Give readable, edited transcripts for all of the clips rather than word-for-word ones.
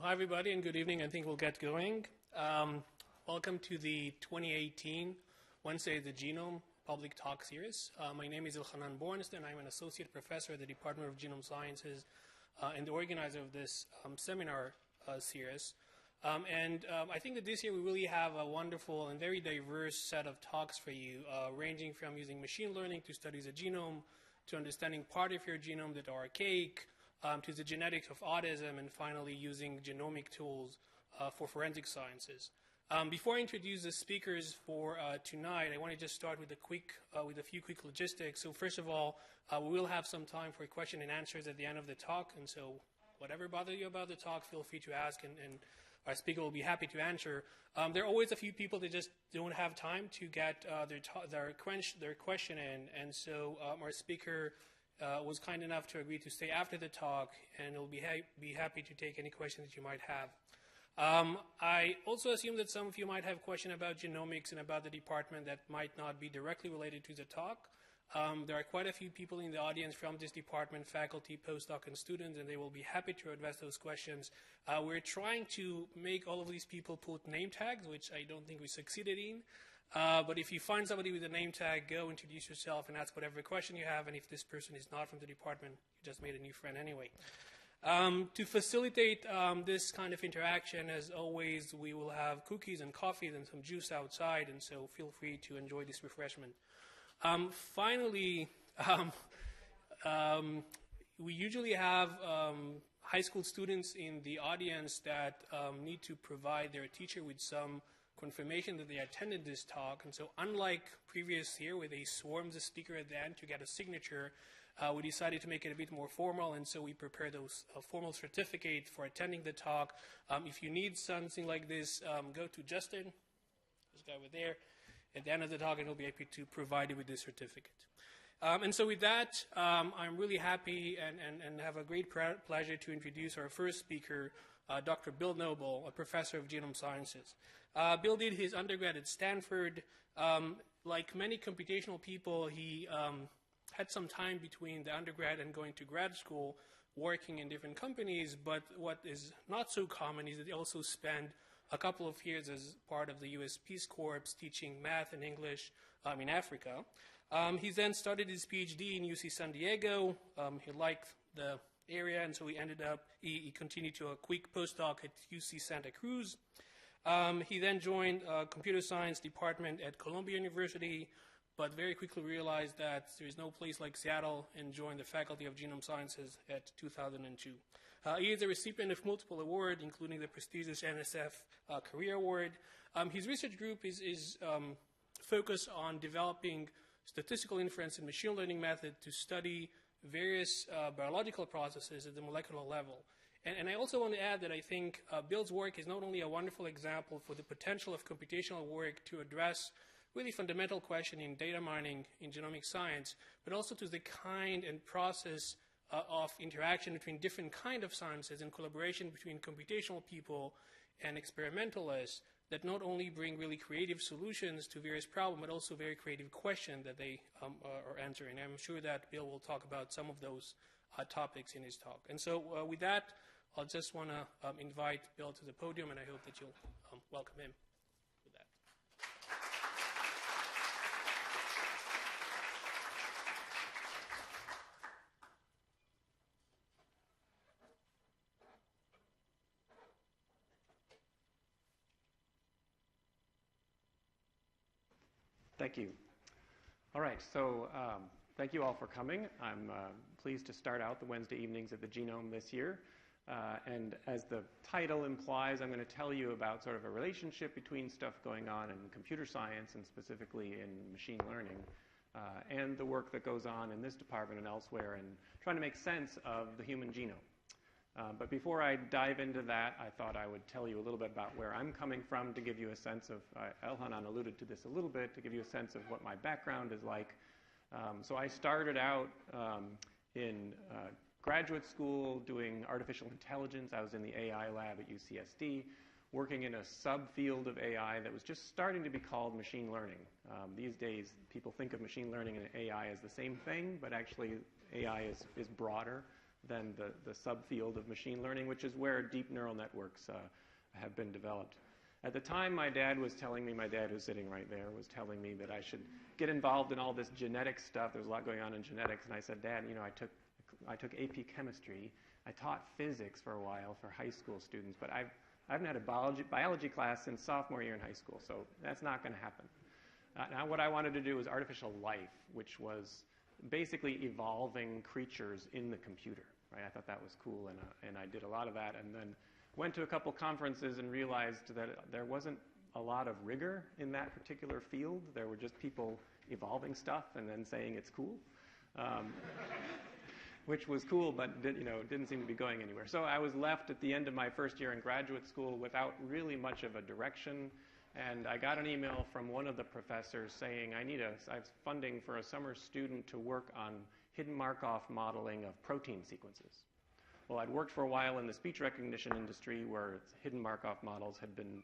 Hi, everybody, and good evening. I think we'll get going. Welcome to the 2018 Wednesday the Genome Public Talk Series. My name is Ilhanan Bornstein. I'm an associate professor at the Department of Genome Sciences and the organizer of this seminar series. I think that this year we really have a wonderful and very diverse set of talks for you, ranging from using machine learning to studies the genome, to understanding part of your genome that are archaic, to the genetics of autism, and finally using genomic tools for forensic sciences. Before I introduce the speakers for tonight, I want to just start with a few quick logistics. So first of all, we will have some time for question and answers at the end of the talk, and so whatever bothers you about the talk, feel free to ask, and our speaker will be happy to answer. There are always a few people that just don't have time to get their question in, and so our speaker was kind enough to agree to stay after the talk, and will be happy to take any questions that you might have. I also assume that some of you might have questions about genomics and about the department that might not be directly related to the talk. There are quite a few people in the audience from this department, faculty, postdoc, and students, and they will be happy to address those questions. We're trying to make all of these people put name tags, which I don't think we succeeded in. But if you find somebody with a name tag, go introduce yourself and ask whatever question you have. And if this person is not from the department, you just made a new friend anyway. To facilitate this kind of interaction, as always, we will have cookies and coffee and some juice outside, and so feel free to enjoy this refreshment. Finally, we usually have high school students in the audience that need to provide their teacher with some confirmation that they attended this talk. And so unlike previous year where they swarmed the speaker at the end to get a signature, we decided to make it a bit more formal, and so we prepared those formal certificate for attending the talk. If you need something like this, go to Justin, this guy over there, at the end of the talk, and he'll be happy to provide you with this certificate. And so with that, I'm really happy and have a great pleasure to introduce our first speaker, Dr. Bill Noble, a professor of genome sciences. Bill did his undergrad at Stanford. Like many computational people, he had some time between the undergrad and going to grad school, working in different companies, but what is not so common is that he also spent a couple of years as part of the U.S. Peace Corps teaching math and English in Africa. He then started his PhD in UC San Diego. He liked the area, and so he continued to a quick postdoc at UC Santa Cruz. He then joined a computer science department at Columbia University, but very quickly realized that there is no place like Seattle, and joined the Faculty of Genome Sciences at 2002. He is a recipient of multiple awards, including the prestigious NSF Career Award. His research group is focused on developing statistical inference and machine learning method to study various biological processes at the molecular level. And I also want to add that I think Bill's work is not only a wonderful example for the potential of computational work to address really fundamental question in data mining in genomic science, but also to the kind and process of interaction between different kind of sciences and collaboration between computational people and experimentalists that not only bring really creative solutions to various problems, but also very creative questions that they are answering. I'm sure that Bill will talk about some of those topics in his talk. And so with that, I'll just want to invite Bill to the podium, and I hope that you'll welcome him with that. Thank you. All right, so thank you all for coming. I'm pleased to start out the Wednesday evenings at the Genome this year. And as the title implies, I'm going to tell you about sort of a relationship between stuff going on in computer science, and specifically in machine learning, and the work that goes on in this department and elsewhere, and trying to make sense of the human genome. But before I dive into that, I thought I would tell you a little bit about where I'm coming from, to give you a sense of, Elhanan alluded to this a little bit, to give you a sense of what my background is like. So I started out in graduate school doing artificial intelligence. I was in the AI lab at UCSD, working in a subfield of AI that was just starting to be called machine learning. These days, people think of machine learning and AI as the same thing, but actually AI is broader. than the subfield of machine learning, which is where deep neural networks have been developed. At the time, my dad was telling me, my dad who's sitting right there, was telling me that I should get involved in all this genetic stuff. There's a lot going on in genetics. And I said, Dad, you know, I took AP chemistry. I taught physics for a while for high school students, but I haven't had a biology class since sophomore year in high school, so that's not going to happen. Now what I wanted to do was artificial life, which was basically evolving creatures in the computer. Right? I thought that was cool, and I did a lot of that, and then went to a couple conferences and realized that there wasn't a lot of rigor in that particular field. There were just people evolving stuff and then saying it's cool. Which was cool, but didn't seem to be going anywhere. So I was left at the end of my first year in graduate school without really much of a direction, and I got an email from one of the professors saying I have funding for a summer student to work on hidden Markov modeling of protein sequences. Well, I'd worked for a while in the speech recognition industry where hidden Markov models had been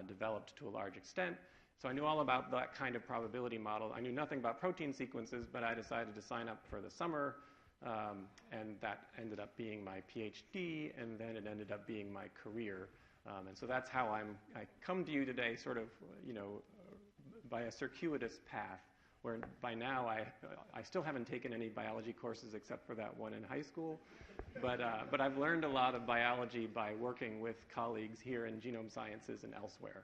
developed to a large extent, so I knew all about that kind of probability model. I knew nothing about protein sequences, but I decided to sign up for the summer. And that ended up being my PhD, and then it ended up being my career. And so that's how I come to you today sort of, by a circuitous path, where by now I still haven't taken any biology courses except for that one in high school. But I've learned a lot of biology by working with colleagues here in genome sciences and elsewhere.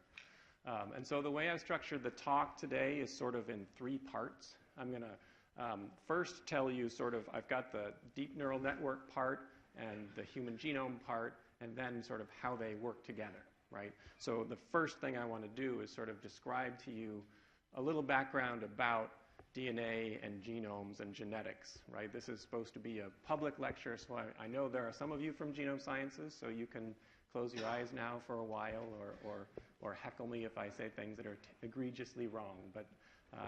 And so the way I've structured the talk today is sort of in 3 parts. I'm going to first tell you sort of, I've got the deep neural network part and the human genome part, and then sort of how they work together, right? So the first thing I want to do is sort of describe to you a little background about DNA and genomes and genetics, right? This is supposed to be a public lecture, so I know there are some of you from genome sciences, so you can close your eyes now for a while or heckle me if I say things that are egregiously wrong. But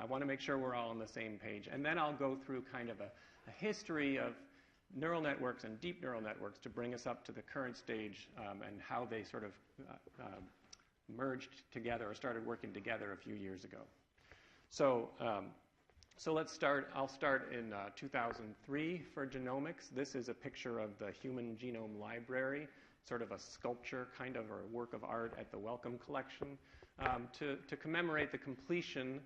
I want to make sure we're all on the same page. And then I'll go through kind of a history of neural networks and deep neural networks to bring us up to the current stage and how they sort of merged together or started working together a few years ago. So let's start. I'll start in 2003 for genomics. This is a picture of the Human Genome Library, sort of a sculpture kind of, or a work of art at the Wellcome Collection to commemorate the completion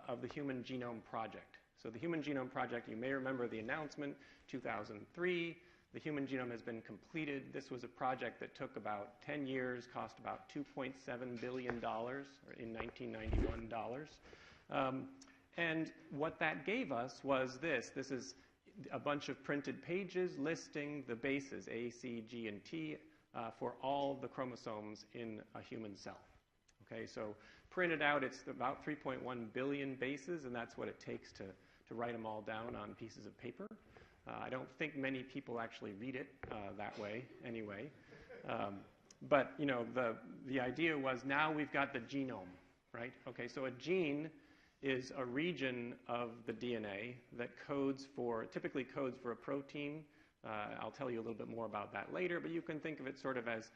of the Human Genome Project. So the Human Genome Project, you may remember the announcement, 2003. The Human Genome has been completed. This was a project that took about 10 years, cost about $2.7 billion, or in 1991 dollars. And what that gave us was this. This is a bunch of printed pages listing the bases, A, C, G, and T, for all the chromosomes in a human cell. Okay, so printed out, it's about 3.1 billion bases, and that's what it takes to write them all down on pieces of paper. I don't think many people actually read it that way anyway. But, the idea was now we've got the genome, right? Okay, so a gene is a region of the DNA that typically codes for a protein. I'll tell you a little bit more about that later, but you can think of it sort of as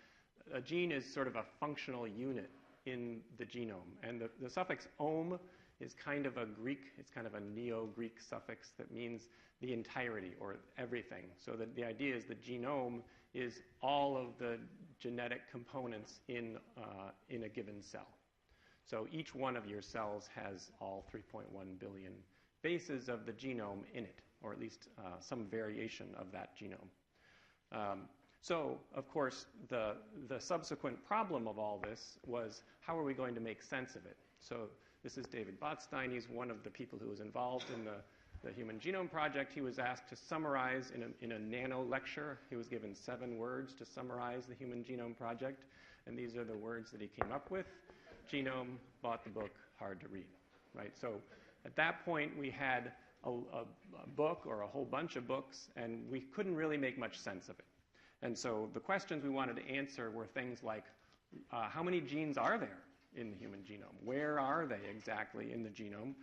a gene is sort of a functional unit in the genome. And the suffix ome is kind of a Greek, it's kind of a Neo-Greek suffix that means the entirety or everything. So that the idea is the genome is all of the genetic components in a given cell. So each one of your cells has all 3.1 billion bases of the genome in it, or at least some variation of that genome. So, of course, the subsequent problem of all this was how are we going to make sense of it? So this is David Botstein. He's one of the people who was involved in the Human Genome Project. He was asked to summarize in a nano lecture. He was given 7 words to summarize the Human Genome Project, and these are the words that he came up with. Genome, bought the book, hard to read, right? So at that point, we had a book or a whole bunch of books, and we couldn't really make much sense of it. And so the questions we wanted to answer were things like, how many genes are there in the human genome? Where are they exactly in the genome?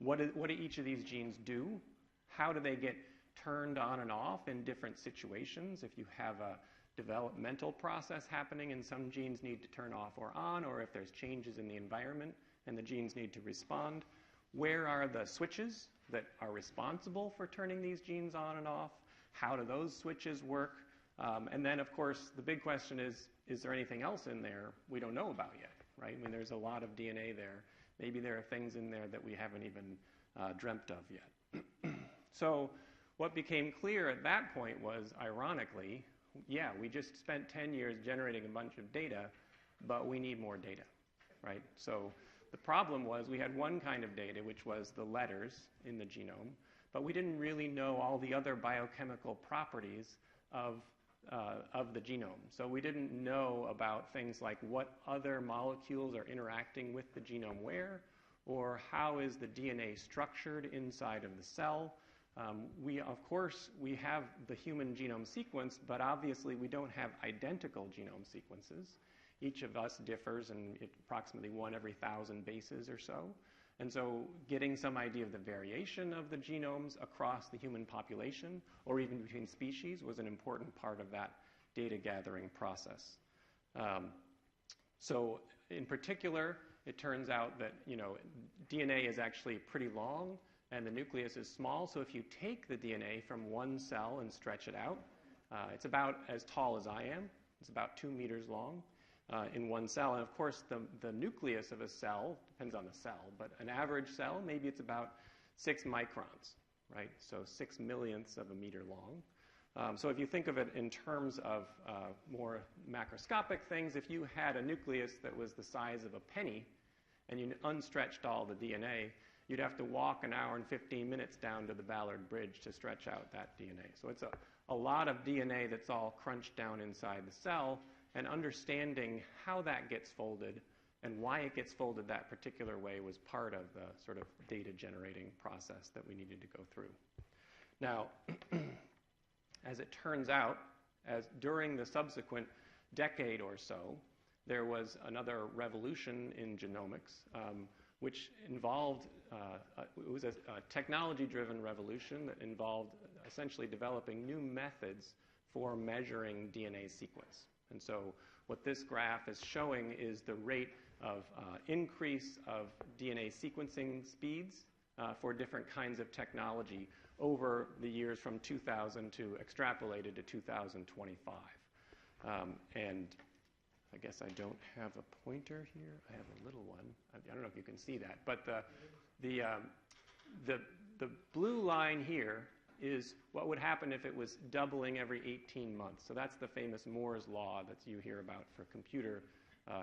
What do each of these genes do? How do they get turned on and off in different situations? If you have a developmental process happening and some genes need to turn off or on, or if there's changes in the environment and the genes need to respond, where are the switches that are responsible for turning these genes on and off? How do those switches work? And then, of course, the big question is there anything else in there we don't know about yet, right? I mean, there's a lot of DNA there. Maybe there are things in there that we haven't even dreamt of yet. So what became clear at that point was, ironically, yeah, we just spent 10 years generating a bunch of data, but we need more data, right? So the problem was we had one kind of data, which was the letters in the genome, but we didn't really know all the other biochemical properties of the genome. So we didn't know about things like what other molecules are interacting with the genome where, or how is the DNA structured inside of the cell. Of course, we have the human genome sequence, but obviously we don't have identical genome sequences. Each of us differs in approximately 1 every 1,000 bases or so. And so getting some idea of the variation of the genomes across the human population or even between species was an important part of that data gathering process. So in particular, it turns out that DNA is actually pretty long and the nucleus is small. So if you take the DNA from one cell and stretch it out, it's about as tall as I am. It's about 2 meters long. In one cell. And of course, the nucleus of a cell depends on the cell, but an average cell, maybe it's about 6 microns, right? So 6 millionths of a meter long. So if you think of it in terms of more macroscopic things, if you had a nucleus that was the size of a penny and you unstretched all the DNA, you'd have to walk 1 hour and 15 minutes down to the Ballard Bridge to stretch out that DNA. So it's a lot of DNA that's all crunched down inside the cell, and understanding how that gets folded and why it gets folded that particular way was part of the sort of data generating process that we needed to go through. Now, as it turns out, during the subsequent decade or so, there was another revolution in genomics, which involved, it was a technology-driven revolution that involved essentially developing new methods for measuring DNA sequence. And so what this graph is showing is the rate of increase of DNA sequencing speeds for different kinds of technology over the years from 2000 to extrapolated to 2025. And I guess I don't have a pointer here. I have a little one. I don't know if you can see that. But the blue line here is what would happen if it was doubling every 18 months. So that's the famous Moore's law that you hear about for computer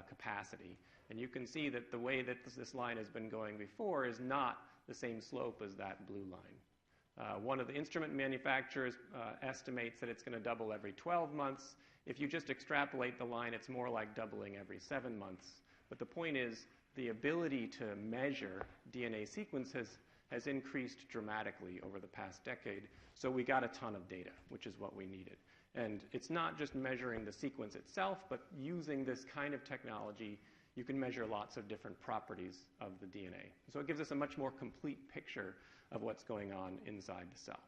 capacity. And you can see that the way that this line has been going before is not the same slope as that blue line. One of the instrument manufacturers estimates that it's going to double every 12 months. If you just extrapolate the line, it's more like doubling every 7 months. But the point is, the ability to measure DNA sequences has increased dramatically over the past decade. So we got a ton of data, which is what we needed. And it's not just measuring the sequence itself, but using this kind of technology, you can measure lots of different properties of the DNA. So it gives us a much more complete picture of what's going on inside the cell.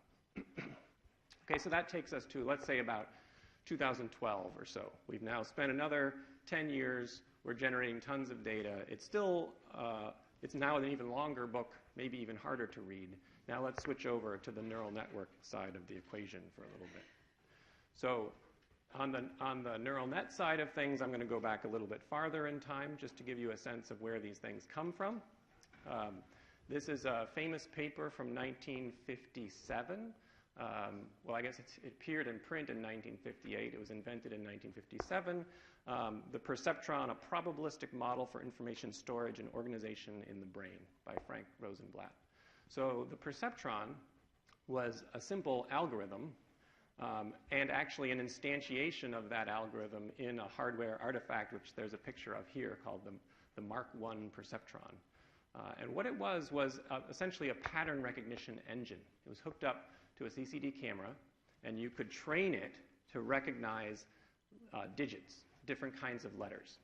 Okay, so that takes us to, let's say, about 2012 or so. We've now spent another 10 years. We're generating tons of data. It's still, it's now an even longer book, maybe even harder to read. Now let's switch over to the neural network side of the equation for a little bit. So on the neural net side of things, I'm going to go back a little bit farther in time just to give you a sense of where these things come from. This is a famous paper from 1957. Well, I guess it appeared in print in 1958. It was invented in 1957. The perceptron, a probabilistic model for information storage and organization in the brain by Frank Rosenblatt. So the perceptron was a simple algorithm and actually an instantiation of that algorithm in a hardware artifact, which there's a picture of here called the Mark I perceptron. And what it was essentially a pattern recognition engine. It was hooked up to a CCD camera, and you could train it to recognize digits, different kinds of letters.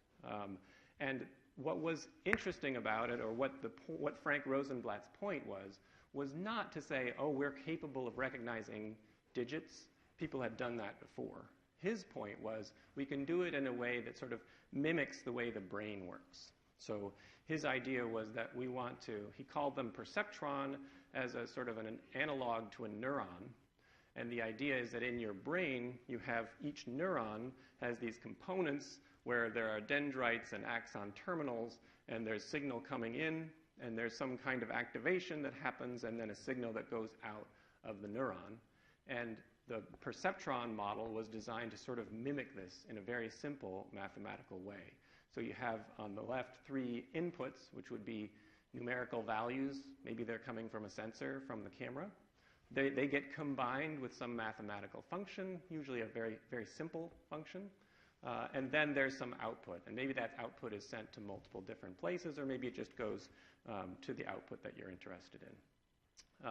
And what was interesting about it, or what Frank Rosenblatt's point was not to say, oh, we're capable of recognizing digits. People had done that before. His point was, we can do it in a way that sort of mimics the way the brain works. So his idea was that we want to, he called them perceptron as a sort of an analog to a neuron. And the idea is that in your brain, you have each neuron has these components where there are dendrites and axon terminals, and there's signal coming in, and there's some kind of activation that happens, and then a signal that goes out of the neuron. And the perceptron model was designed to sort of mimic this in a very simple mathematical way. So you have on the left 3 inputs, which would be numerical values. Maybe they're coming from a sensor from the camera. They get combined with some mathematical function, usually a very, very simple function. And then there's some output. And maybe that output is sent to multiple different places, or maybe it just goes to the output that you're interested in.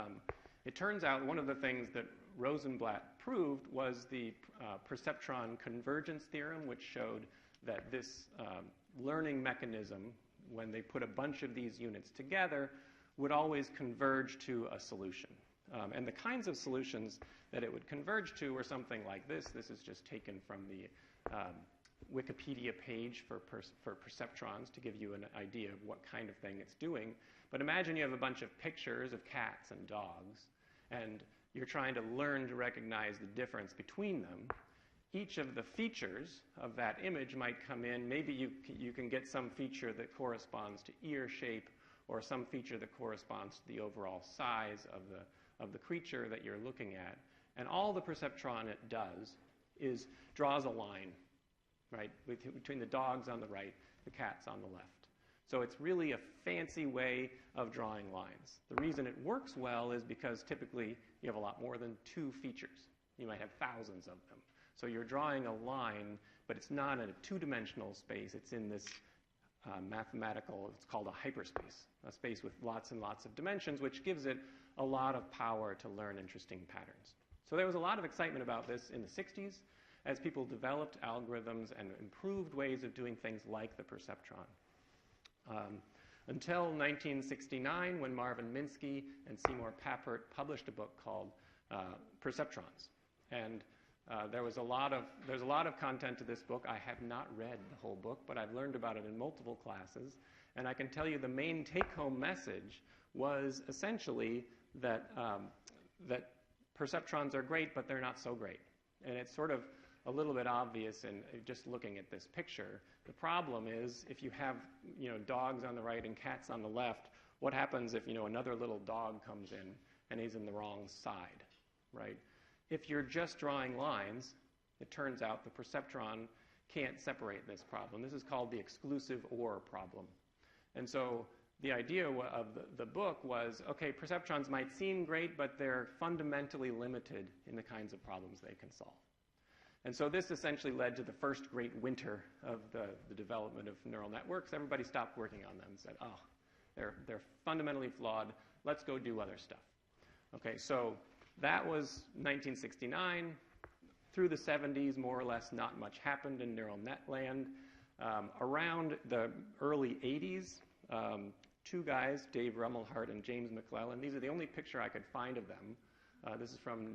It turns out one of the things that Rosenblatt proved was the perceptron convergence theorem, which showed that this learning mechanism, when they put a bunch of these units together, would always converge to a solution. And the kinds of solutions that it would converge to were something like this. This is just taken from the Wikipedia page for perceptrons to give you an idea of what kind of thing it's doing. But imagine you have a bunch of pictures of cats and dogs, and you're trying to learn to recognize the difference between them. Each of the features of that image might come in. Maybe you can get some feature that corresponds to ear shape, or some feature that corresponds to the overall size of the creature that you're looking at. And all the perceptron it does is draws a line, right, between the dogs on the right, the cats on the left. So it's really a fancy way of drawing lines. The reason it works well is because typically you have a lot more than 2 features. You might have thousands of them. So you're drawing a line, but it's not in a 2-dimensional space. It's in this mathematical, it's called a hyperspace, a space with lots and lots of dimensions, which gives it a lot of power to learn interesting patterns. So there was a lot of excitement about this in the 60s as people developed algorithms and improved ways of doing things like the perceptron. Until 1969, when Marvin Minsky and Seymour Papert published a book called Perceptrons. And there's a lot of content to this book. I have not read the whole book, but I've learned about it in multiple classes. And I can tell you the main take-home message was essentially that, that perceptrons are great, but they're not so great. And it's sort of a little bit obvious in just looking at this picture. The problem is if you have dogs on the right and cats on the left, what happens if another little dog comes in and he's in the wrong side, right? If you're just drawing lines, it turns out the perceptron can't separate this problem. This is called the exclusive OR problem. And so the idea of the book was, okay, perceptrons might seem great, but they're fundamentally limited in the kinds of problems they can solve. And so this essentially led to the first great winter of the development of neural networks. Everybody stopped working on them and said, oh, they're fundamentally flawed. Let's go do other stuff. Okay, so that was 1969. Through the 70s, more or less, not much happened in neural net land. Around the early 80s, 2 guys, Dave Rumelhart and James McClellan, these are the only picture I could find of them. This is from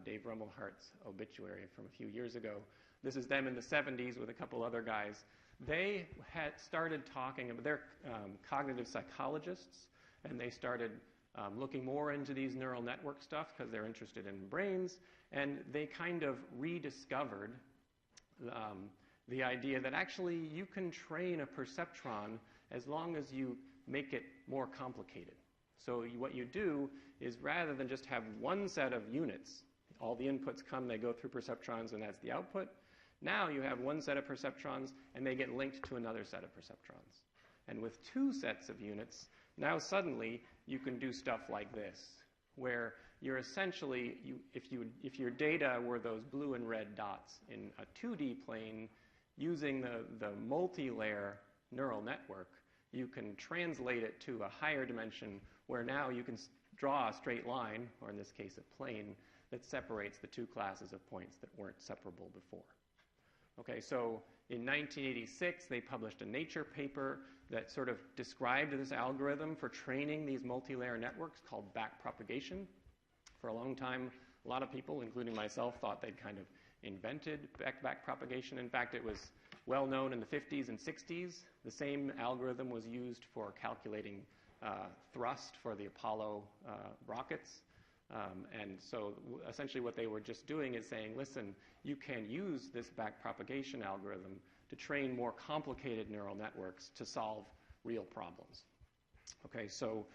Dave Rumelhart's obituary from a few years ago. This is them in the 70s with a couple other guys. They had started talking about, they're cognitive psychologists, and they started looking more into these neural network stuff because they're interested in brains, and they kind of rediscovered the idea that actually you can train a perceptron as long as you make it more complicated. So what you do is rather than just have one set of units, all the inputs come, they go through perceptrons, and that's the output. Now you have one set of perceptrons, and they get linked to another set of perceptrons. And with 2 sets of units, now suddenly you can do stuff like this, where you're essentially, if your data were those blue and red dots in a 2D plane, using the multi-layer neural network, you can translate it to a higher dimension where now you can draw a straight line, or in this case a plane, that separates the 2 classes of points that weren't separable before. Okay, so in 1986, they published a Nature paper that sort of described this algorithm for training these multi-layer networks called backpropagation. For a long time, a lot of people, including myself, thought they'd kind of invented backpropagation. In fact, it was well known in the 50s and 60s. The same algorithm was used for calculating thrust for the Apollo rockets. And so essentially what they were just doing is saying, listen, you can use this backpropagation algorithm to train more complicated neural networks to solve real problems. Okay, so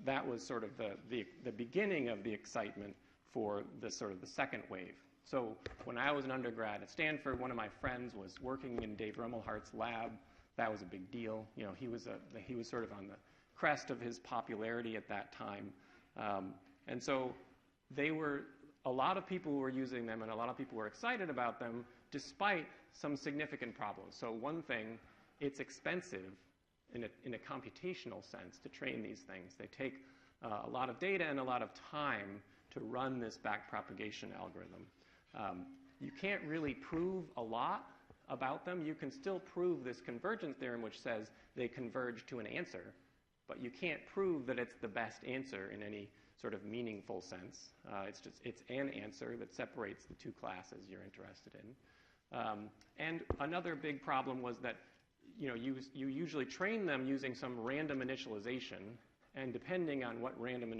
that was sort of the beginning of the excitement for the sort of the second wave. So when I was an undergrad at Stanford, one of my friends was working in Dave Rumelhart's lab. That was a big deal. You know, he was sort of on the crest of his popularity at that time. And so a lot of people were using them and a lot of people were excited about them despite some significant problems. So one thing, it's expensive in a computational sense to train these things. They take a lot of data and a lot of time to run this backpropagation algorithm. You can't really prove a lot about them. You can still prove this convergence theorem, which says they converge to an answer, but you can't prove that it's the best answer in any sort of meaningful sense. It's an answer that separates the two classes you're interested in. And another big problem was that you usually train them using some random initialization, and depending on what random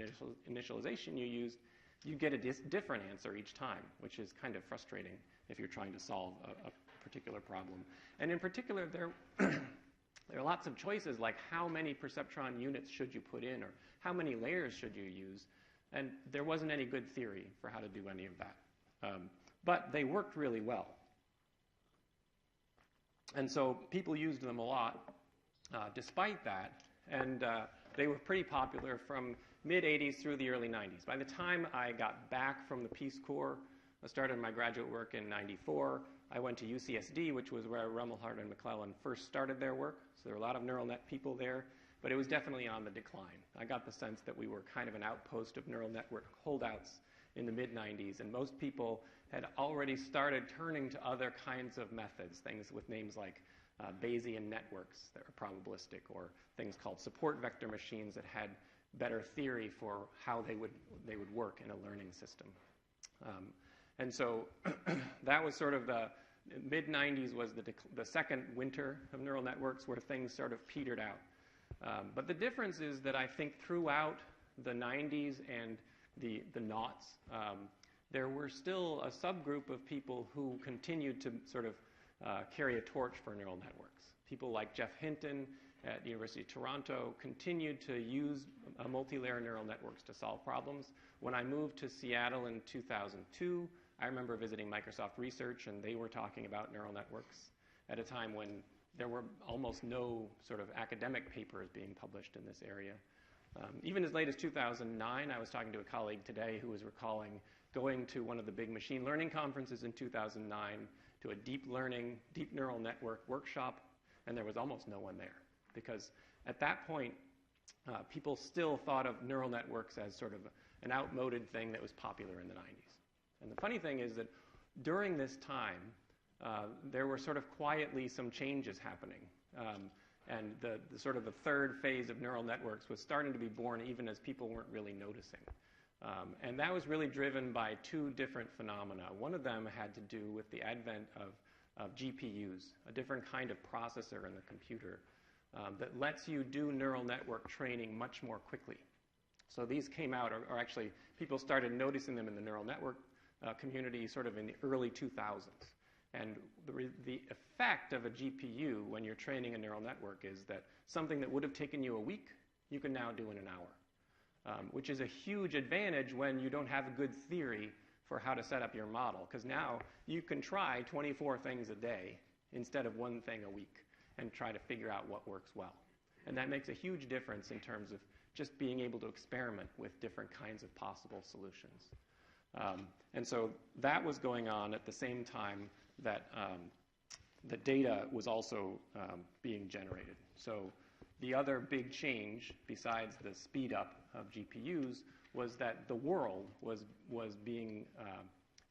initialization you used, you get a different answer each time, which is kind of frustrating if you're trying to solve a particular problem. And in particular, there are lots of choices, like how many perceptron units should you put in, or how many layers should you use? And there wasn't any good theory for how to do any of that. But they worked really well. And so people used them a lot despite that, and they were pretty popular from mid-'80s through the early '90s. By the time I got back from the Peace Corps, I started my graduate work in '94. I went to UCSD, which was where Rumelhart and McClellan first started their work. So there were a lot of neural net people there, but it was definitely on the decline. I got the sense that we were kind of an outpost of neural network holdouts in the mid-'90s, and most people had already started turning to other kinds of methods, things with names like Bayesian networks that are probabilistic, or things called support vector machines that had better theory for how they would work in a learning system. And so that was sort of the mid-'90s was the second winter of neural networks where things sort of petered out. But the difference is that I think throughout the '90s and the noughts, there were still a subgroup of people who continued to sort of carry a torch for neural networks. People like Jeff Hinton at the University of Toronto continued to use multi-layer neural networks to solve problems. When I moved to Seattle in 2002, I remember visiting Microsoft Research, and they were talking about neural networks at a time when there were almost no sort of academic papers being published in this area. Even as late as 2009, I was talking to a colleague today who was recalling going to one of the big machine learning conferences in 2009 to a deep neural network workshop, and there was almost no one there. Because at that point, people still thought of neural networks as sort of an outmoded thing that was popular in the '90s. And the funny thing is that during this time, there were sort of quietly some changes happening. And the sort of the third phase of neural networks was starting to be born even as people weren't really noticing. And that was really driven by two different phenomena. One of them had to do with the advent of GPUs, a different kind of processor in the computer that lets you do neural network training much more quickly. So these came out, or actually people started noticing them in the neural network community sort of in the early 2000s. And the effect of a GPU when you're training a neural network is that something that would have taken you a week, you can now do in an hour, which is a huge advantage when you don't have a good theory for how to set up your model, because now you can try 24 things a day instead of one thing a week and try to figure out what works well. And that makes a huge difference in terms of just being able to experiment with different kinds of possible solutions. And so that was going on at the same time that the data was also being generated. So the other big change, besides the speed up of GPUs, was that the world was being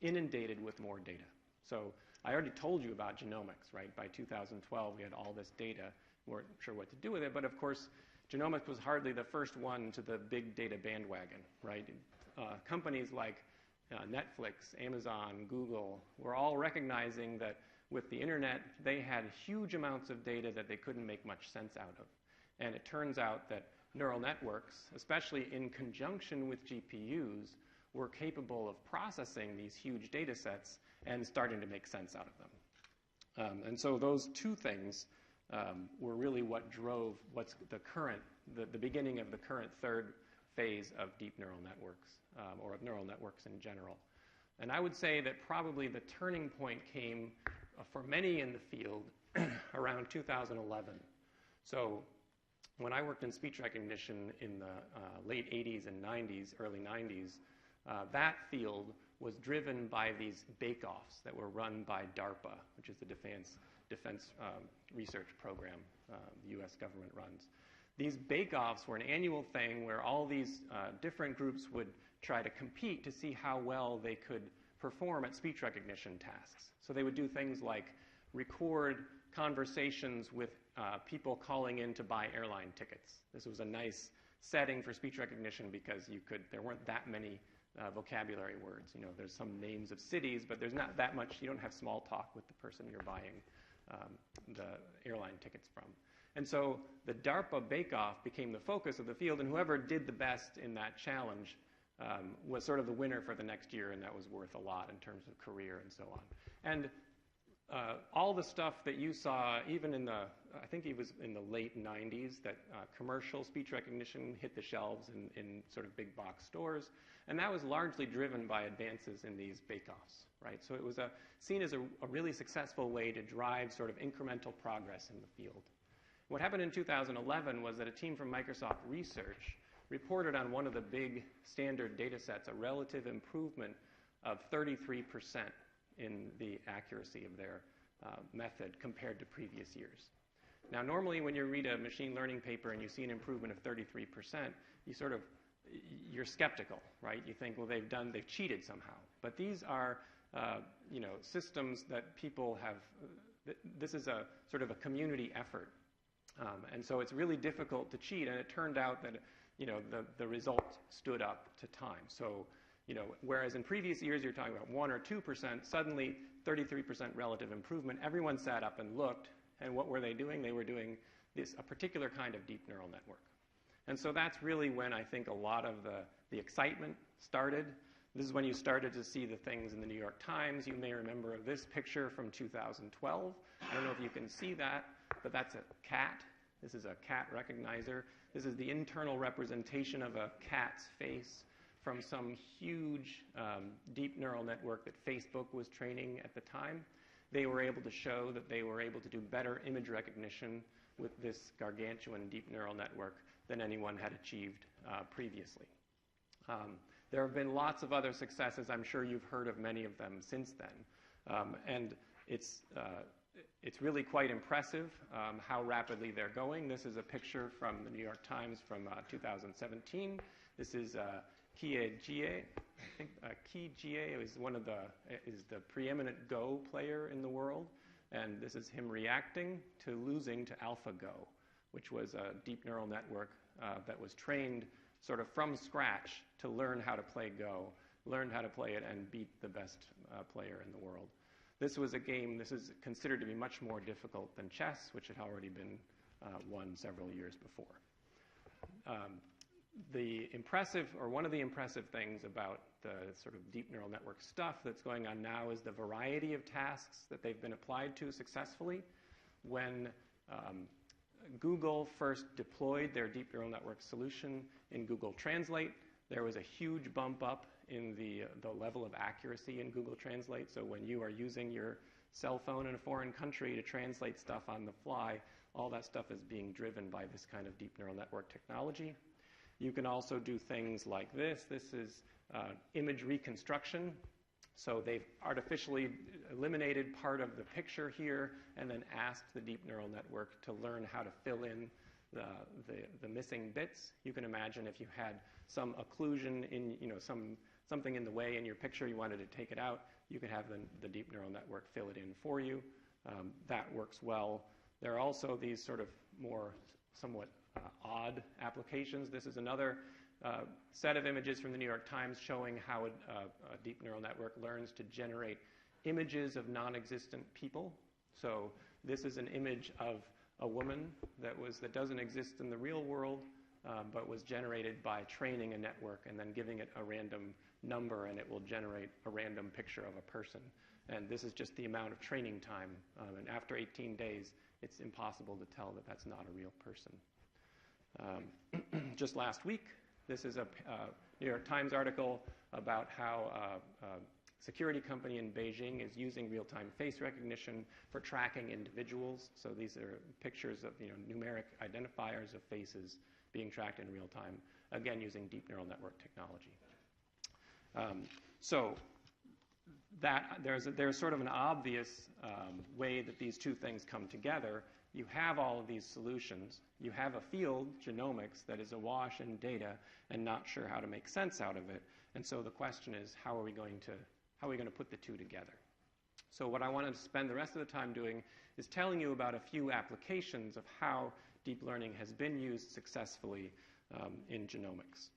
inundated with more data. So I already told you about genomics, right? By 2012, we had all this data. We weren't sure what to do with it, but of course, genomics was hardly the first one to the big data bandwagon, right? Companies like Netflix, Amazon, Google were all recognizing that with the internet, they had huge amounts of data that they couldn't make much sense out of. And it turns out that neural networks, especially in conjunction with GPUs, were capable of processing these huge data sets and starting to make sense out of them. And so those two things were really what drove what's the beginning of the current third phase of deep neural networks, or of neural networks in general. And I would say that probably the turning point came for many in the field around 2011. So when I worked in speech recognition in the late 80s and 90s, early 90s, that field was driven by these bake-offs that were run by DARPA, which is the Defense Research Program the U.S. government runs. These bake-offs were an annual thing where all these different groups would try to compete to see how well they could perform at speech recognition tasks. So they would do things like record conversations with people calling in to buy airline tickets. This was a nice setting for speech recognition because there weren't that many vocabulary words. You know, there's some names of cities, but there's not that much. You don't have small talk with the person you're buying the airline tickets from. And so the DARPA bake-off became the focus of the field, and whoever did the best in that challenge was sort of the winner for the next year, and that was worth a lot in terms of career and so on. And all the stuff that you saw, even I think it was in the late 90s, that commercial speech recognition hit the shelves in sort of big box stores, and that was largely driven by advances in these bake-offs, right? So it was seen as a really successful way to drive sort of incremental progress in the field. What happened in 2011 was that a team from Microsoft Research reported on one of the big standard data sets a relative improvement of 33% in the accuracy of their method compared to previous years. Now, normally when you read a machine learning paper and you see an improvement of 33%, you're skeptical, right? You think, well, they've cheated somehow. But these are, systems that people have. This is a sort of a community effort, and so it's really difficult to cheat. And it turned out that, the result stood up to time. So, whereas in previous years you're talking about 1 or 2%, suddenly 33% relative improvement. Everyone sat up and looked, and what were they doing? They were doing a particular kind of deep neural network. And so that's really when I think a lot of the excitement started. This is when you started to see the things in the New York Times. You may remember this picture from 2012. I don't know if you can see that, but that's a cat. This is a cat recognizer. This is the internal representation of a cat's face from some huge deep neural network that Facebook was training at the time. They were able to show that they were able to do better image recognition with this gargantuan deep neural network than anyone had achieved previously. There have been lots of other successes. I'm sure you've heard of many of them since then. And it's really quite impressive how rapidly they're going. This is a picture from the New York Times from 2017. This is Kie Jie. I think Kie Jie is the preeminent Go player in the world. And this is him reacting to losing to AlphaGo, which was a deep neural network that was trained sort of from scratch to learn how to play Go, learn how to play it, and beat the best player in the world. This was a game, this is considered to be much more difficult than chess, which had already been won several years before. One of the impressive things about the sort of deep neural network stuff that's going on now is the variety of tasks that they've been applied to successfully. When Google first deployed their deep neural network solution in Google Translate, there was a huge bump up in the level of accuracy in Google Translate. So when you are using your cell phone in a foreign country to translate stuff on the fly, all that stuff is being driven by this kind of deep neural network technology. You can also do things like this. This is image reconstruction. So they've artificially eliminated part of the picture here and then asked the deep neural network to learn how to fill in the missing bits. You can imagine if you had some occlusion in, something in the way in your picture, you wanted to take it out, you could have the deep neural network fill it in for you. That works well. There are also these sort of more somewhat odd applications. This is another set of images from the New York Times showing how a deep neural network learns to generate images of non-existent people. So this is an image of a woman that doesn't exist in the real world, but was generated by training a network and then giving it a random number, and it will generate a random picture of a person. And this is just the amount of training time. And after 18 days, it's impossible to tell that that's not a real person. Just last week, this is a New York Times article about how a security company in Beijing is using real-time face recognition for tracking individuals. So these are pictures of numeric identifiers of faces being tracked in real time, again using deep neural network technology. So that there's sort of an obvious way that these two things come together. You have all of these solutions. You have a field, genomics, that is awash in data and not sure how to make sense out of it. And so the question is, how are we going to put the two together? So what I wanted to spend the rest of the time doing is telling you about a few applications of how deep learning has been used successfully in genomics.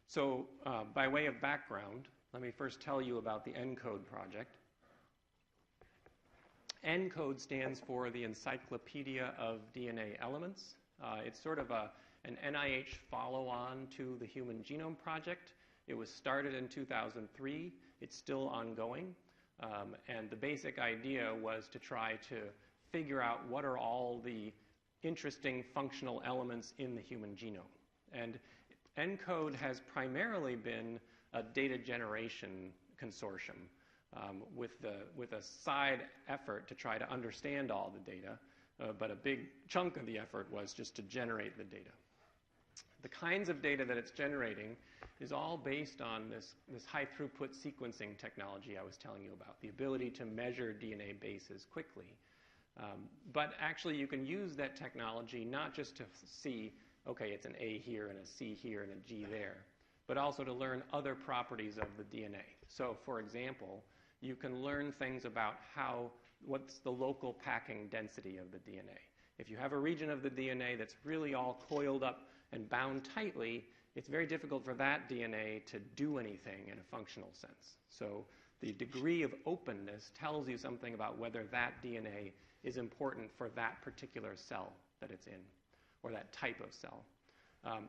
So by way of background, let me first tell you about the ENCODE project. ENCODE stands for the Encyclopedia of DNA Elements. It's sort of an NIH follow-on to the Human Genome Project. It was started in 2003. It's still ongoing. And the basic idea was to try to figure out what are all the interesting functional elements in the human genome. And ENCODE has primarily been a data generation consortium with a side effort to try to understand all the data, but a big chunk of the effort was just to generate the data. The kinds of data that it's generating is all based on this high throughput sequencing technology I was telling you about, the ability to measure DNA bases quickly. But actually you can use that technology not just to see, okay, it's an A here and a C here and a G there, but also to learn other properties of the DNA. So for example, you can learn things about what's the local packing density of the DNA. If you have a region of the DNA that's really all coiled up and bound tightly, it's very difficult for that DNA to do anything in a functional sense. So the degree of openness tells you something about whether that DNA is important for that particular cell that it's in, or that type of cell.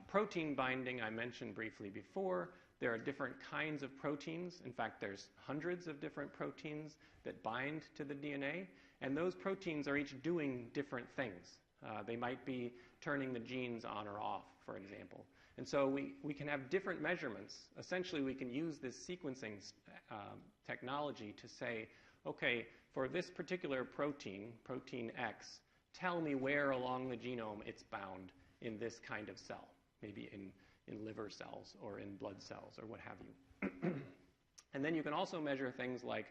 Protein binding I mentioned briefly before. There are different kinds of proteins. In fact, there's hundreds of different proteins that bind to the DNA, and those proteins are each doing different things. They might be turning the genes on or off, for example. And so we can have different measurements. Essentially, we can use this sequencing technology to say, okay, for this particular protein, protein X, tell me where along the genome it's bound in this kind of cell, maybe in liver cells or in blood cells or what have you. And then you can also measure things like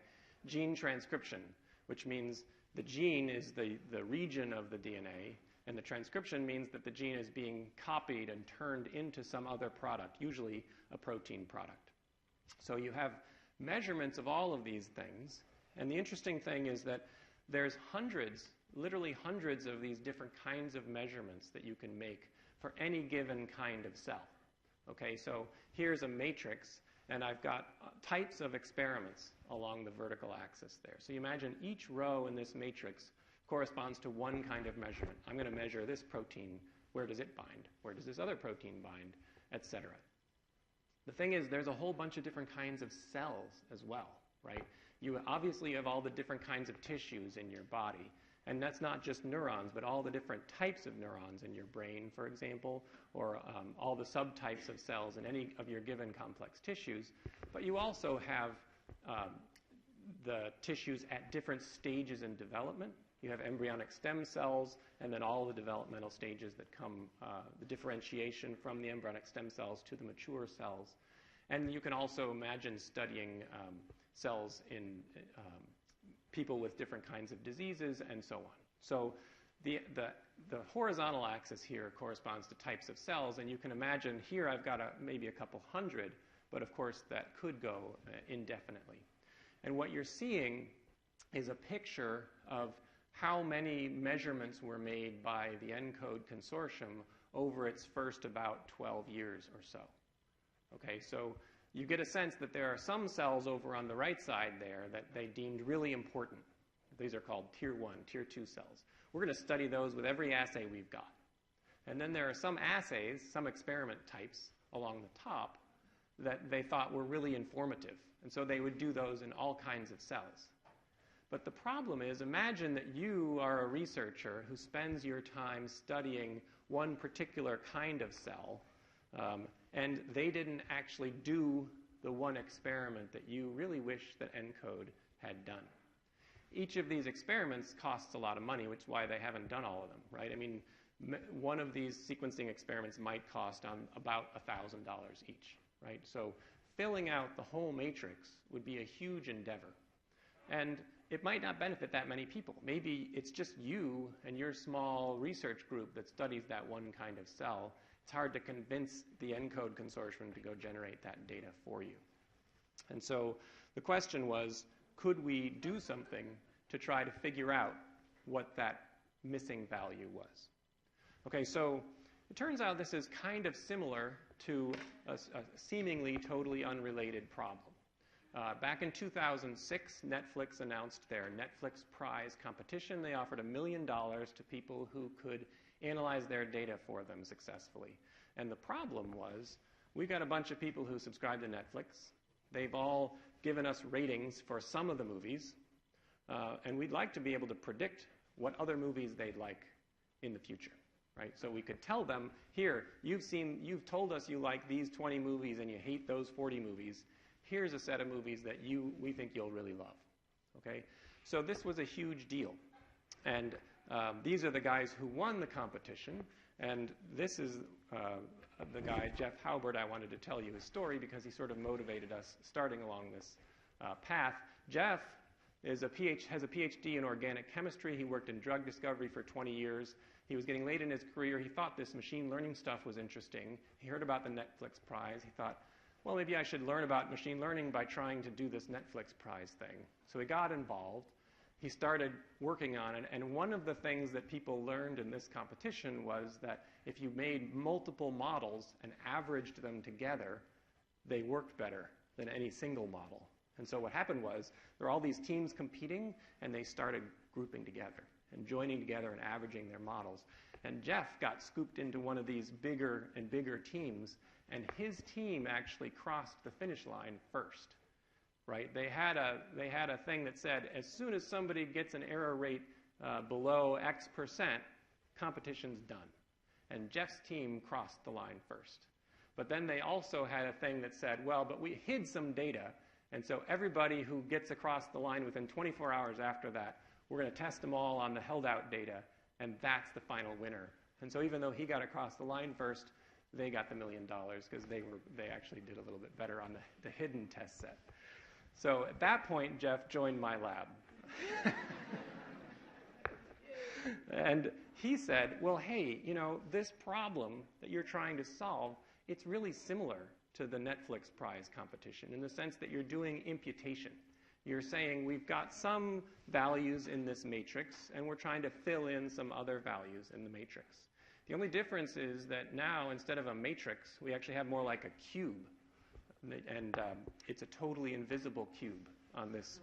gene transcription, which means the gene is the region of the DNA, and the transcription means that the gene is being copied and turned into some other product, usually a protein product. So you have measurements of all of these things, and the interesting thing is that there's hundreds, literally hundreds of these different kinds of measurements that you can make for any given kind of cell. Okay, so here's a matrix, and I've got types of experiments along the vertical axis there. So you imagine each row in this matrix corresponds to one kind of measurement. I'm going to measure this protein. Where does it bind? Where does this other protein bind? Et cetera. The thing is, there's a whole bunch of different kinds of cells as well, right? You obviously have all the different kinds of tissues in your body. And that's not just neurons, but all the different types of neurons in your brain, for example, or all the subtypes of cells in any of your given complex tissues. But you also have the tissues at different stages in development. You have embryonic stem cells, and then all the developmental stages that come, the differentiation from the embryonic stem cells to the mature cells. And you can also imagine studying cells in people with different kinds of diseases, and so on. So the horizontal axis here corresponds to types of cells, and you can imagine here I've got maybe a couple hundred, but of course that could go indefinitely. And what you're seeing is a picture of how many measurements were made by the ENCODE consortium over its first about 12 years or so. Okay, so you get a sense that there are some cells over on the right side there that they deemed really important. These are called tier 1, tier 2 cells. We're going to study those with every assay we've got. And then there are some assays, some experiment types along the top that they thought were really informative. And so they would do those in all kinds of cells. But the problem is, imagine that you are a researcher who spends your time studying one particular kind of cell, and they didn't actually do the one experiment that you really wish that ENCODE had done. Each of these experiments costs a lot of money, which is why they haven't done all of them, right? I mean, one of these sequencing experiments might cost about $1,000 each, right? So filling out the whole matrix would be a huge endeavor. And it might not benefit that many people. Maybe it's just you and your small research group that studies that one kind of cell. It's hard to convince the ENCODE consortium to go generate that data for you. And so the question was, could we do something to try to figure out what that missing value was? Okay, so it turns out this is kind of similar to a seemingly totally unrelated problem. Back in 2006, Netflix announced their Netflix Prize competition. They offered $1 million to people who could analyze their data for them successfully. And the problem was, we got a bunch of people who subscribe to Netflix. They've all given us ratings for some of the movies, and we'd like to be able to predict what other movies they'd like in the future, right? So we could tell them, here, you've told us you like these 20 movies and you hate those 40 movies. Here's a set of movies that we think you'll really love, okay? So this was a huge deal. And these are the guys who won the competition, and this is the guy, Jeff Haubert. I wanted to tell you his story because he sort of motivated us starting along this path. Jeff has a PhD in organic chemistry. He worked in drug discovery for 20 years. He was getting late in his career. He thought this machine learning stuff was interesting. He heard about the Netflix Prize. He thought, well, maybe I should learn about machine learning by trying to do this Netflix Prize thing. So he got involved. He started working on it, and one of the things that people learned in this competition was that if you made multiple models and averaged them together, they worked better than any single model. And so what happened was there were all these teams competing, and they started grouping together and joining together and averaging their models. And Jeff got scooped into one of these bigger and bigger teams, and his team actually crossed the finish line first. Right? They had a thing that said, as soon as somebody gets an error rate below X%, competition's done. And Jeff's team crossed the line first. But then they also had a thing that said, well, but we hid some data, and so everybody who gets across the line within 24 hours after that, we're going to test them all on the held out data, and that's the final winner. And so even though he got across the line first, they got the $1 million because they actually did a little bit better on the hidden test set. So at that point, Jeff joined my lab. And he said, well, hey, you know, this problem that you're trying to solve, it's really similar to the Netflix Prize competition in the sense that you're doing imputation. You're saying we've got some values in this matrix, and we're trying to fill in some other values in the matrix. The only difference is that now, instead of a matrix, we actually have more like a cube. And it's a totally invisible cube on this.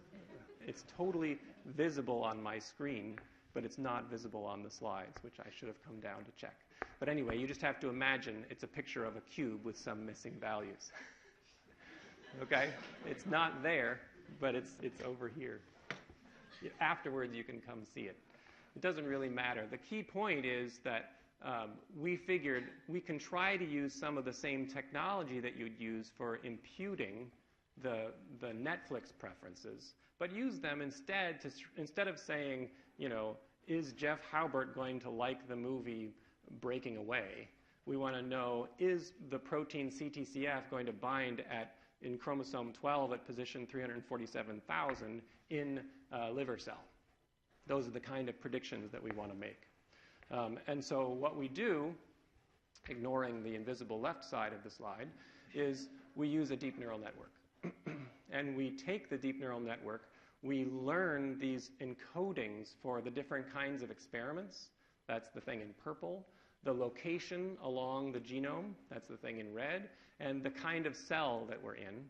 It's totally visible on my screen, but it's not visible on the slides, which I should have come down to check. But anyway, you just have to imagine it's a picture of a cube with some missing values. Okay? It's not there, but it's over here. Afterwards, you can come see it. It doesn't really matter. The key point is that we figured we can try to use some of the same technology that you'd use for imputing the Netflix preferences, but use them instead of saying, you know, is Jeff Haubert going to like the movie Breaking Away? We want to know, is the protein CTCF going to bind in chromosome 12 at position 347,000 in a liver cell? Those are the kind of predictions that we want to make. And so what we do, ignoring the invisible left side of the slide, is we use a deep neural network. And we take the deep neural network, we learn these encodings for the different kinds of experiments. That's the thing in purple. The location along the genome, that's the thing in red. And the kind of cell that we're in.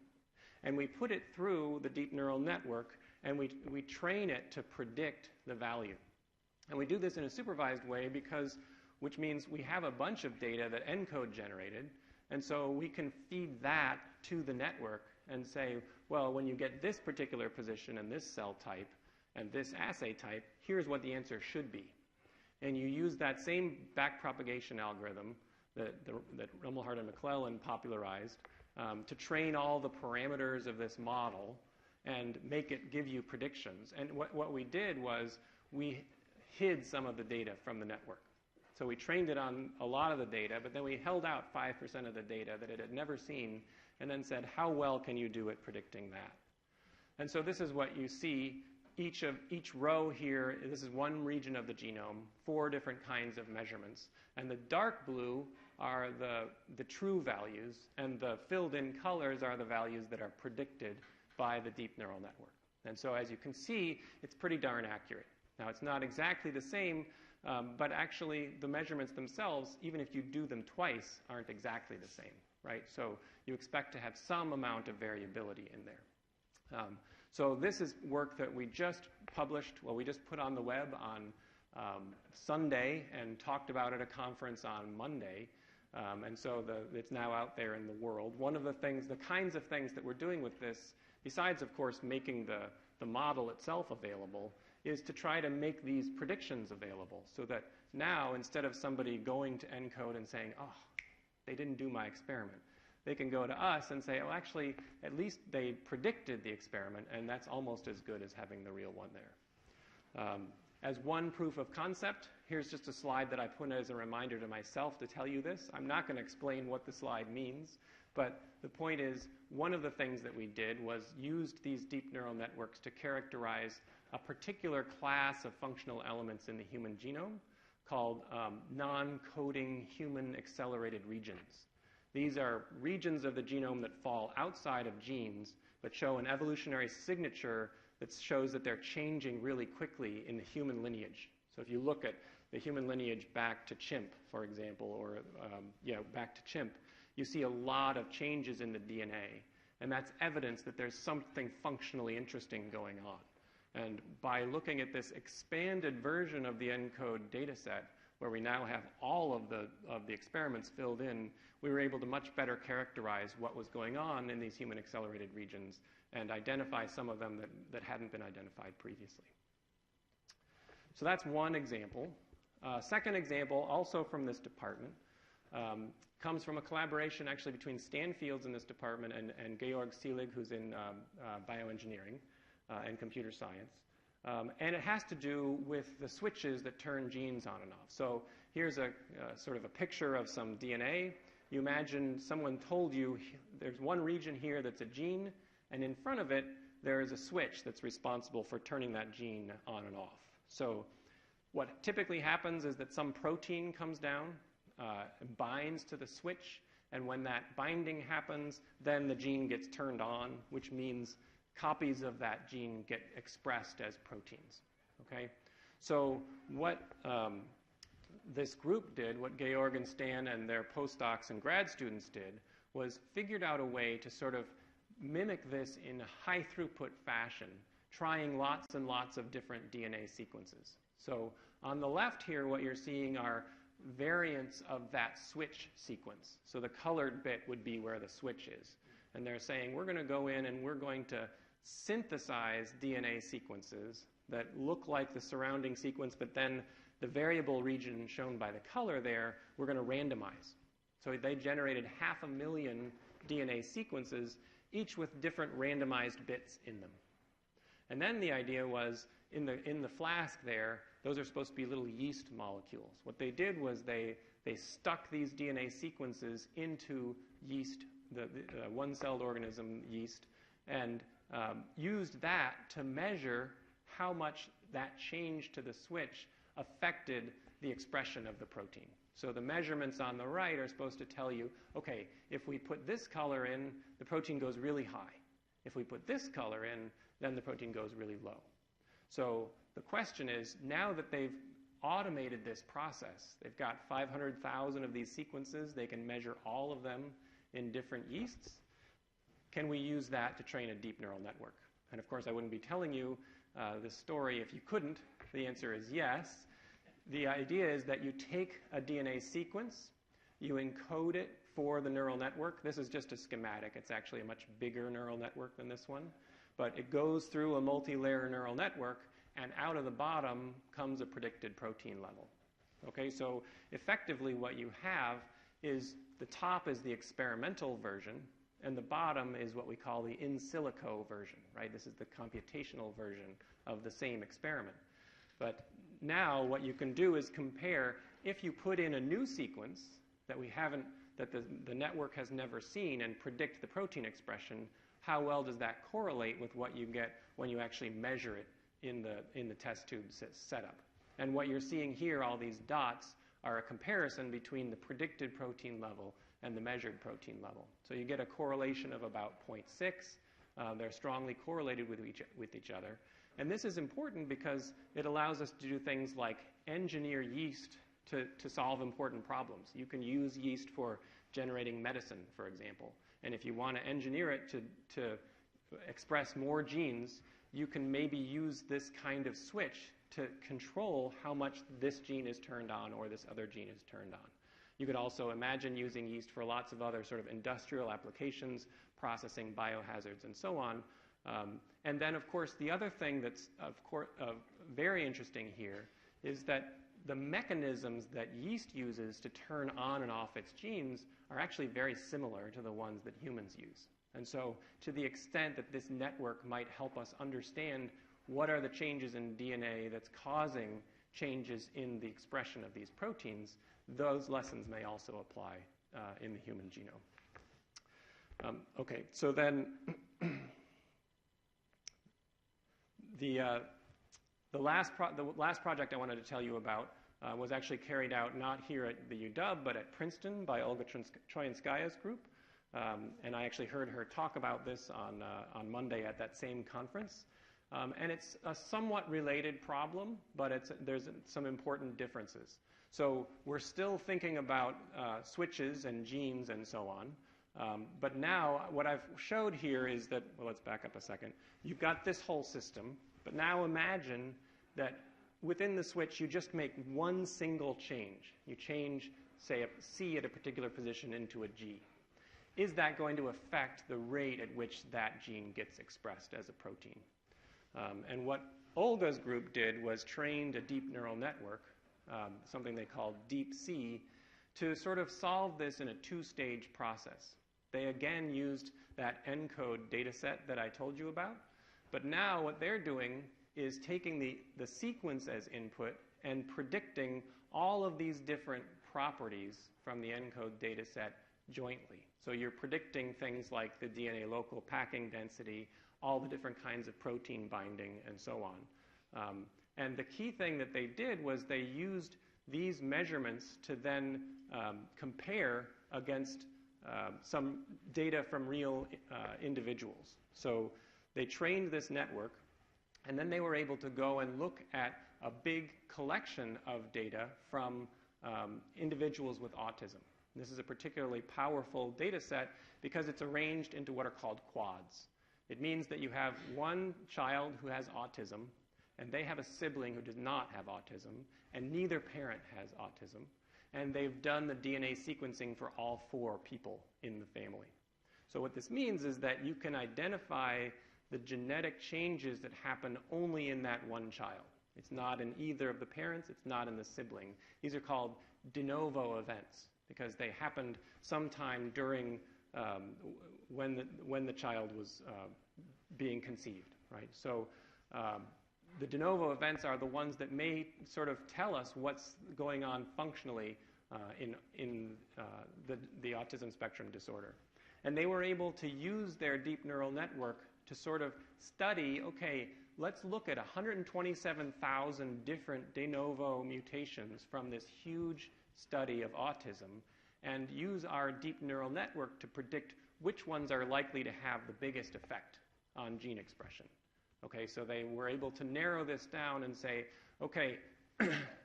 And we put it through the deep neural network, and we train it to predict the value. And we do this in a supervised way because which means we have a bunch of data that ENCODE generated, and so we can feed that to the network and say, well, when you get this particular position and this cell type and this assay type, here's what the answer should be. And you use that same backpropagation algorithm that Rumelhart and McClellan popularized to train all the parameters of this model and make it give you predictions. And what we did was we hid some of the data from the network. So we trained it on a lot of the data, but then we held out 5% of the data that it had never seen and then said, how well can you do at predicting that? And so this is what you see. Each row here, this is one region of the genome, 4 different kinds of measurements. And the dark blue are the true values, and the filled-in colors are the values that are predicted by the deep neural network. And so as you can see, it's pretty darn accurate. Now, it's not exactly the same, but actually the measurements themselves, even if you do them twice, aren't exactly the same, right? So you expect to have some amount of variability in there. So this is work that we just published, well, we just put on the web on Sunday and talked about at a conference on Monday. And so it's now out there in the world. One of the things, the kinds of things that we're doing with this, besides, of course, making the model itself available, is to try to make these predictions available so that now, instead of somebody going to ENCODE and saying, oh, they didn't do my experiment, they can go to us and say, oh, actually, at least they predicted the experiment, and that's almost as good as having the real one there. As one proof of concept, here's just a slide that I put as a reminder to myself to tell you this. I'm not going to explain what the slide means, but the point is, one of the things that we did was used these deep neural networks to characterize a particular class of functional elements in the human genome called non-coding human accelerated regions. These are regions of the genome that fall outside of genes but show an evolutionary signature that shows that they're changing really quickly in the human lineage. So if you look at the human lineage back to chimp, for example, or back to chimp, you see a lot of changes in the DNA. And that's evidence that there's something functionally interesting going on. And by looking at this expanded version of the ENCODE data set, where we now have all of the experiments filled in, we were able to much better characterize what was going on in these human accelerated regions and identify some of them that hadn't been identified previously. So that's one example. Second example, also from this department, comes from a collaboration actually between Stan Fields in this department and Georg Selig, who's in bioengineering and computer science. And it has to do with the switches that turn genes on and off. So here's a sort of a picture of some DNA. You imagine someone told you there's one region here that's a gene, and in front of it there is a switch that's responsible for turning that gene on and off. So what typically happens is that some protein comes down, binds to the switch, and when that binding happens, then the gene gets turned on, which means copies of that gene get expressed as proteins. Okay? So what this group did, what Georg and Stan and their postdocs and grad students did, was figured out a way to sort of mimic this in a high throughput fashion, trying lots and lots of different DNA sequences. So on the left here, what you're seeing are variants of that switch sequence. So the colored bit would be where the switch is. And they're saying, we're going to go in and we're going to synthesize DNA sequences that look like the surrounding sequence, but then the variable region shown by the color there, we're going to randomize. So they generated 500,000 DNA sequences, each with different randomized bits in them. And then the idea was, in the flask there, those are supposed to be little yeast molecules. What they did was they stuck these DNA sequences into yeast, the one-celled organism yeast, and used that to measure how much that change to the switch affected the expression of the protein. So the measurements on the right are supposed to tell you, okay, if we put this color in, the protein goes really high. If we put this color in, then the protein goes really low. So the question is, now that they've automated this process, they've got 500,000 of these sequences, they can measure all of them in different yeasts, can we use that to train a deep neural network? And of course, I wouldn't be telling you this story if you couldn't. The answer is yes. the idea is that you take a DNA sequence, you encode it for the neural network. This is just a schematic. It's actually a much bigger neural network than this one. But it goes through a multi-layer neural network, and out of the bottom comes a predicted protein level. Okay, so effectively what you have is the top is the experimental version, and the bottom is what we call the in silico version, right? This is the computational version of the same experiment. But now what you can do is compare, if you put in a new sequence that we haven't, that the network has never seen, and predict the protein expression, how well does that correlate with what you get when you actually measure it in the test tube setup? And what you're seeing here, all these dots, are a comparison between the predicted protein level and the measured protein level. So you get a correlation of about 0.6. They're strongly correlated with each other. And this is important because it allows us to do things like engineer yeast to solve important problems. You can use yeast for generating medicine, for example. And if you want to engineer it to express more genes, you can maybe use this kind of switch to control how much this gene is turned on or this other gene is turned on. You could also imagine using yeast for lots of other sort of industrial applications, processing biohazards, and so on. And then, of course, the other thing that's very interesting here is that the mechanisms that yeast uses to turn on and off its genes are actually very similar to the ones that humans use. And so to the extent that this network might help us understand what are the changes in DNA that's causing changes in the expression of these proteins, those lessons may also apply in the human genome. Okay, so then the last project I wanted to tell you about was actually carried out not here at the UW, but at Princeton by Olga Troyanskaya's group. And I actually heard her talk about this on Monday at that same conference. And it's a somewhat related problem, but there's some important differences. So we're still thinking about switches and genes and so on. But now what I've showed here is that, well, let's back up a second. You've got this whole system, but now imagine that within the switch you just make one single change. You change, say, a C at a particular position into a G. Is that going to affect the rate at which that gene gets expressed as a protein? And what Olga's group did was trained a deep neural network, something they called Deep C, to sort of solve this in a two-stage process. They again used that ENCODE data set that I told you about, but now what they're doing is taking the sequence as input and predicting all of these different properties from the ENCODE data set jointly. So you're predicting things like the DNA local packing density, all the different kinds of protein binding, and so on. And the key thing that they did was they used these measurements to then compare against some data from real individuals. So they trained this network, and then they were able to go and look at a big collection of data from individuals with autism. This is a particularly powerful data set because it's arranged into what are called quads. It means that you have one child who has autism, and they have a sibling who does not have autism, and neither parent has autism. And they've done the DNA sequencing for all 4 people in the family. So what this means is that you can identify the genetic changes that happen only in that one child. It's not in either of the parents. It's not in the sibling. These are called de novo events because they happened sometime during when the child was being conceived, right? So the de novo events are the ones that may sort of tell us what's going on functionally in the autism spectrum disorder. And they were able to use their deep neural network to sort of study, okay, let's look at 127,000 different de novo mutations from this huge study of autism and use our deep neural network to predict which ones are likely to have the biggest effect on gene expression. Okay, so they were able to narrow this down and say, okay,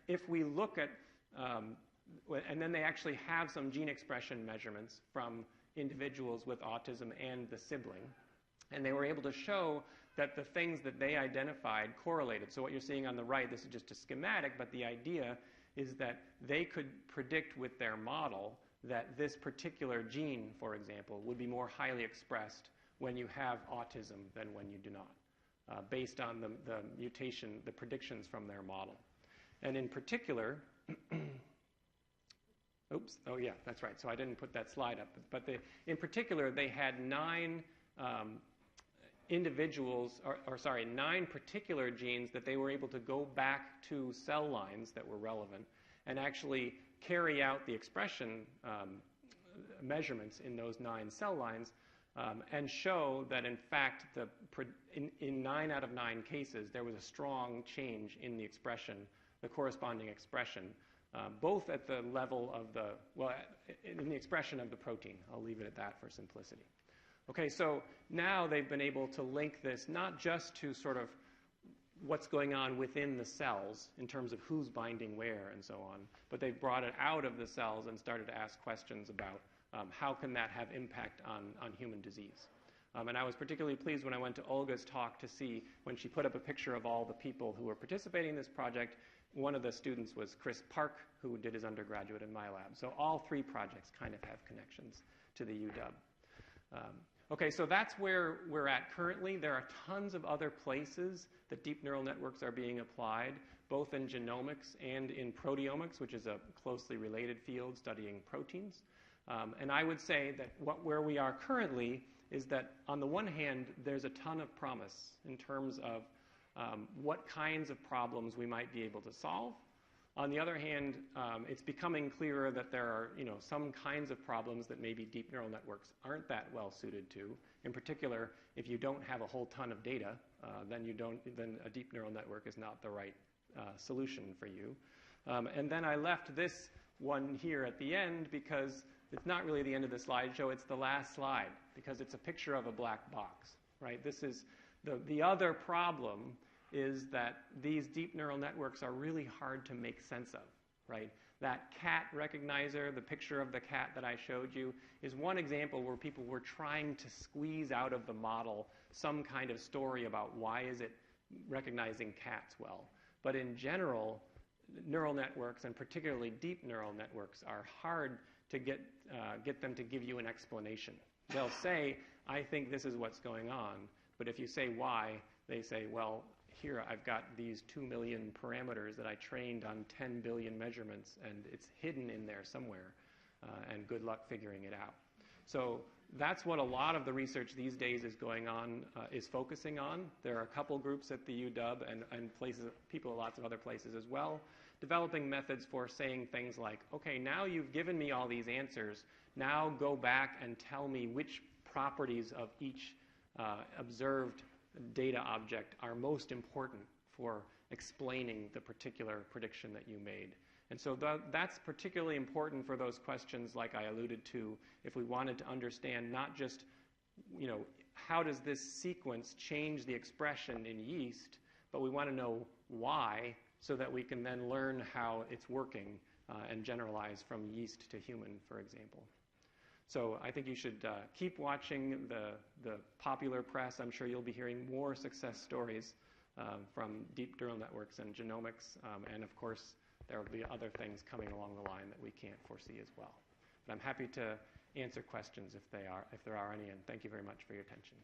if we look at, and then they actually have some gene expression measurements from individuals with autism and the sibling, and they were able to show that the things that they identified correlated. So what you're seeing on the right, this is just a schematic, but the idea is that they could predict with their model that this particular gene, for example, would be more highly expressed when you have autism than when you do not, based on the mutation, the predictions from their model. And in particular, oops, oh yeah, that's right. So I didn't put that slide up. But in particular, they had 9 individuals, or 9 particular genes that they were able to go back to cell lines that were relevant and actually carry out the expression measurements in those 9 cell lines and show that, in fact, in 9 out of 9 cases, there was a strong change in the expression, the corresponding expression, both at the level of in the expression of the protein. I'll leave it at that for simplicity. Okay, so now they've been able to link this not just to sort of what's going on within the cells in terms of who's binding where and so on, but they've brought it out of the cells and started to ask questions about how can that have impact on human disease. And I was particularly pleased when I went to Olga's talk to see when she put up a picture of all the people who were participating in this project. One of the students was Chris Park, who did his undergraduate in my lab. So all 3 projects kind of have connections to the UW. Okay, so that's where we're at currently. There are tons of other places that deep neural networks are being applied, both in genomics and in proteomics, which is a closely related field studying proteins. And I would say that where we are currently is that, on the one hand, there's a ton of promise in terms of what kinds of problems we might be able to solve. On the other hand, it's becoming clearer that there are some kinds of problems that maybe deep neural networks aren't that well suited to. In particular, if you don't have a whole ton of data, then a deep neural network is not the right solution for you. And then I left this one here at the end because it's not really the end of the slideshow. It's the last slide because it's a picture of a black box, right? This is the other problem is that these deep neural networks are really hard to make sense of, right? That cat recognizer, the picture of the cat that I showed you, is one example where people were trying to squeeze out of the model some kind of story about why is it recognizing cats well. But in general, neural networks, and particularly deep neural networks, are hard to get them to give you an explanation. They'll say, I think this is what's going on, but if you say why, they say, well, here I've got these 2 million parameters that I trained on 10 billion measurements, and it's hidden in there somewhere, and good luck figuring it out. So that's what a lot of the research these days is going on, is focusing on. There are a couple groups at the UW and people at lots of other places as well, developing methods for saying things like, okay, now you've given me all these answers, now go back and tell me which properties of each observed data object are most important for explaining the particular prediction that you made. And so that's particularly important for those questions like I alluded to, if we wanted to understand not just, how does this sequence change the expression in yeast, but we want to know why so that we can then learn how it's working and generalize from yeast to human, for example. So I think you should keep watching the popular press. I'm sure you'll be hearing more success stories from deep neural networks and genomics. And of course, there will be other things coming along the line that we can't foresee as well. But I'm happy to answer questions if there are any. And thank you very much for your attention.